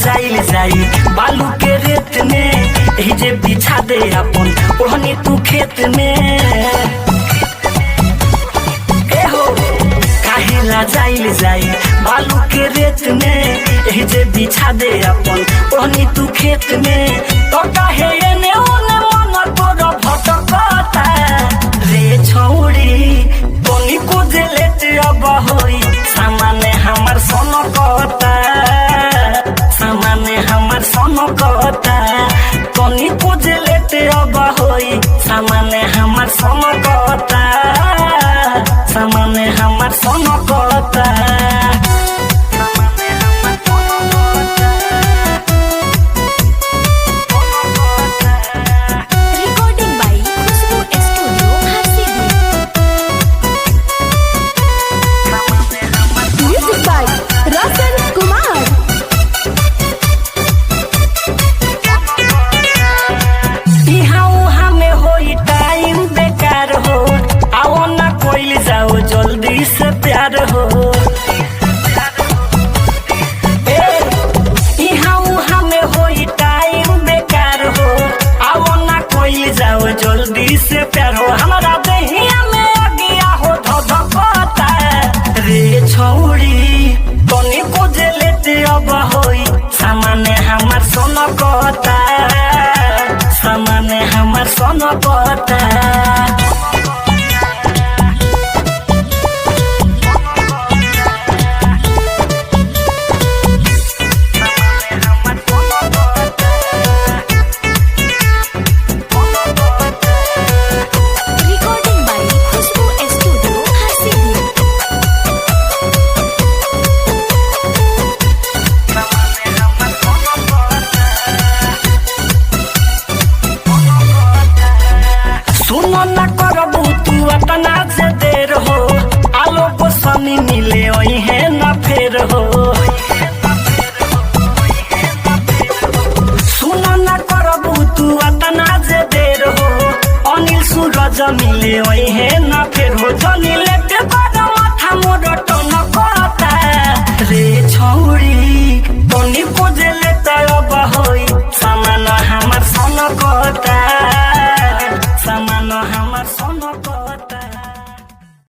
जाइल जाई बालू के रेत में ही जे बिछा दे अपन ओढ़नी तू खेत में हो काहेला जाइल जाई बालू के रेत में ही जे बिछा दे अपन ओढ़नी तू खेत में तो काहे एने ओने मन तोर भटकता रे छौड़ी तोनी को जे लेट अब होई सामाने हमर सनकता सामाने हमर सनकता तोनी को जे लेट अब होई सामाने हमर सनकता सामाने हमर सनकता जल्दी से प्यार हो यहाँ में होई टाइम बेकार हो आओ ना कोई जाओ जल्दी से प्यार हो हमारा दहिया में आ गया हो धधकता रे छौड़ी तनी को जे लेते अब होई सामाने हमार सनकता सामाने हमार सनकता न करबू तू अतना से देर हो आलो को सनी मिले वही है न फेर हो सुनो न करबू तू अतना से देर हो अनिल सूरज मिले वही है न फेर हो जनी लेके बड़ा माथा मोर टन करता रे छौड़ी तनी को जे लेता अब होई सामान हमर सनकता सामान हमर सनकता।